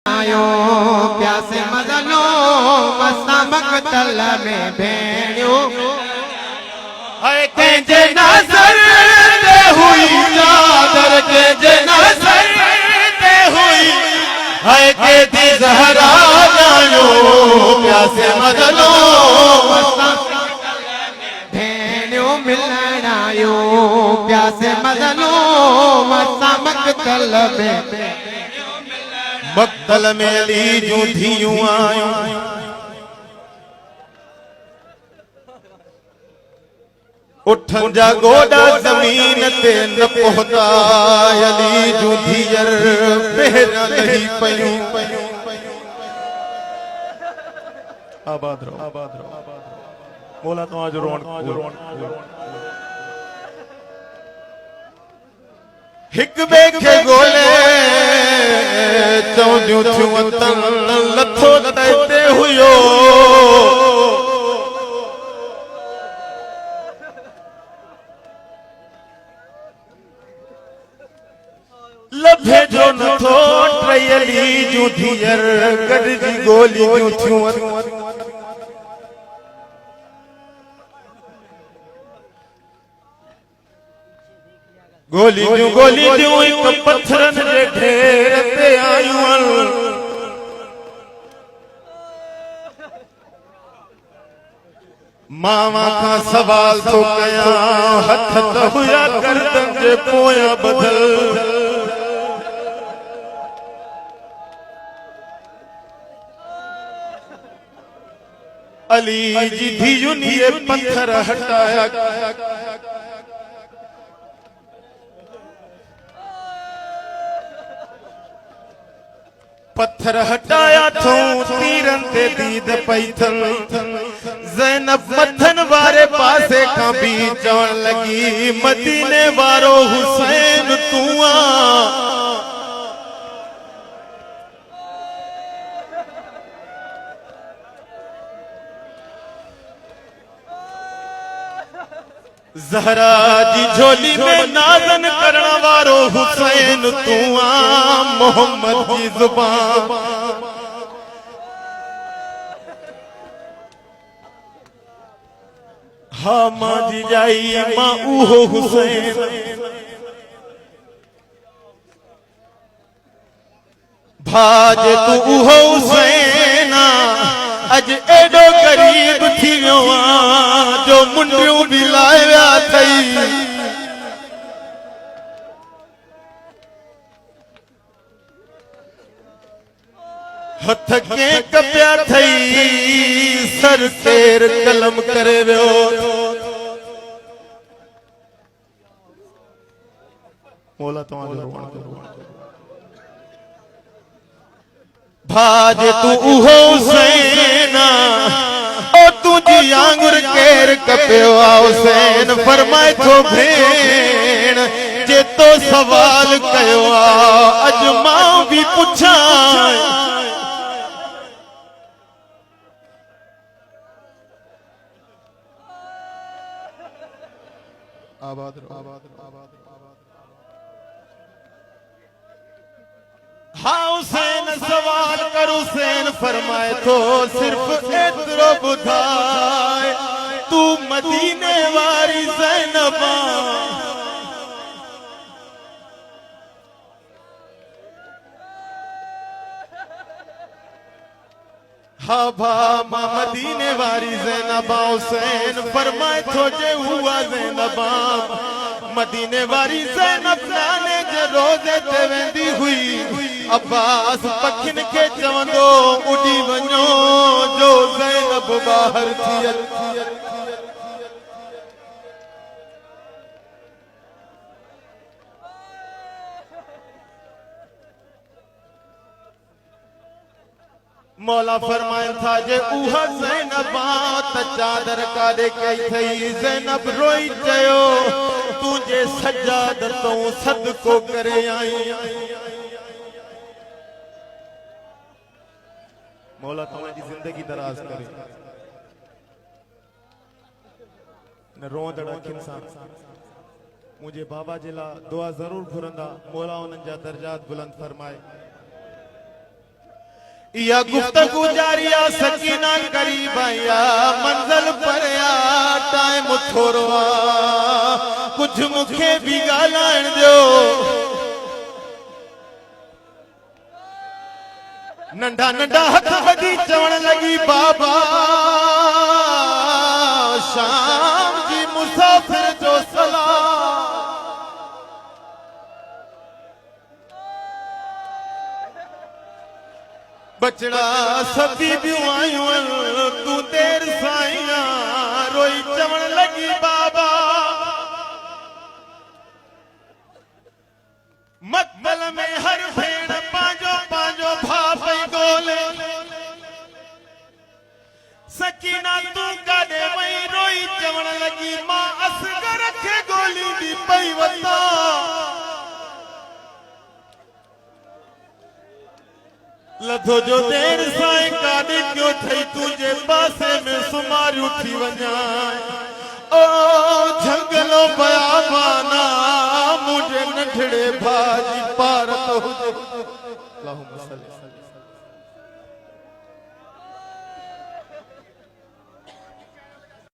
आयो प्यासे मदनो मस्तमक तल में भेड़ियो है के जनासर दे हुई चादर के जनासर दे हुई है के दी जहरा जायो प्यासे मदनो मस्तमक तल में भेड़ियो मिलन आयो प्यासे मदनो मस्तमक तल में मक्तल में अली जूं थियूं आयूं उठन जा गोडा जमीन ते न पहुता अली जूं धीयर पहरा लही पयूं आबाद रहो मोला तो आज रोन हिक बे खे गोले चौंदियूं थियूं तन लथो ते हुयो लभे जो नथो ट्रयली जूं धीयर गॾजी गोलियूं थियूं गोली दियूं एक पत्थरन जे ढेर ते आयूं मावा खां सवाल थो कयां हथ त हुया गर्दन जे पोयां बदल अली जी धीयुनि ये पत्थर हटाया पत्थर हटाया थो तीरन ते दीद पई थन ज़ैनब मथन वारे पासे खां भी चवण लगी मदीने वारो हुसैन तू आ ज़हरा जी झोली में नाज़न करण वारो हुसैन तू आ मोहम्मद जी ज़ुबान हा मां जी जाई मां उहो हुसैन भाज तू उहो हुसैन अज एडो गरीब थी वियो आ जो मुंडियूं भी लाए विया थई हथ के कपिया थई सर तेर कलम करे वियो मोला तव्हांजो भाज तू उहो हुसैन ओ तुझी आंगुर केर कपियो आ हुसैन फरमाए थो भेण जे तो सवाल कयो आ अज मां भी पुछां आबाद हाँ हुसैन सवाल कर हुसैन फरमाए तो सिर्फ एतरो बुधाए तू मदीने वारी ज़ैनबा हाँ भा मां मदीने वारी ज़ैनबा हुसैन फरमाए तो जे हुआ ज़ैनबा मदीने वारी ज़ैनब नाने जे रोज़े ते वेंदी हुई अब्बास पखिन के चवंदो उडी वञो जो ज़ैनब ॿाहिर थियल मौला फरमाए था जे उहा ज़ैनब त चादर काॾे कई थई ज़ैनब रोई चयो तुंहिंजे सजाद तो सदको करे आई मौला तव्हांजी ज़िंदगी दराज करे न रोंदड़ अखियुनि सां मुझे बाबा जे लाइ दुआ ज़रूर घुरंदा मौला उन्हनि जा दर्जात बुलंद फरमाए या गुफ्तगू जारिया सकीना करीब आया मंजिल पर आ टाइम थोरवा कुछ मुखे भी गालान दो नंढा नंढा हथ वधी चवण लगी बाबा शाम जी मुसाफिर जो सलाम बचड़ा सभी बियूं आयूं तू देर साइया रोई चवण लगी बाबा मकबल में हर भेड़ पांजो पांजो भाप गोले सकीना तू काडे वई रोई चवण लगी मां असगर खे गोली दी पई वता लथो जो देर साए काडे क्यों थई तुझे पासे में सुमार उठी वञा ओ जंगलो बयाबाना मुझे नठड़े भाजी पार तो हुजे अल्लाहुम्मा सल्ली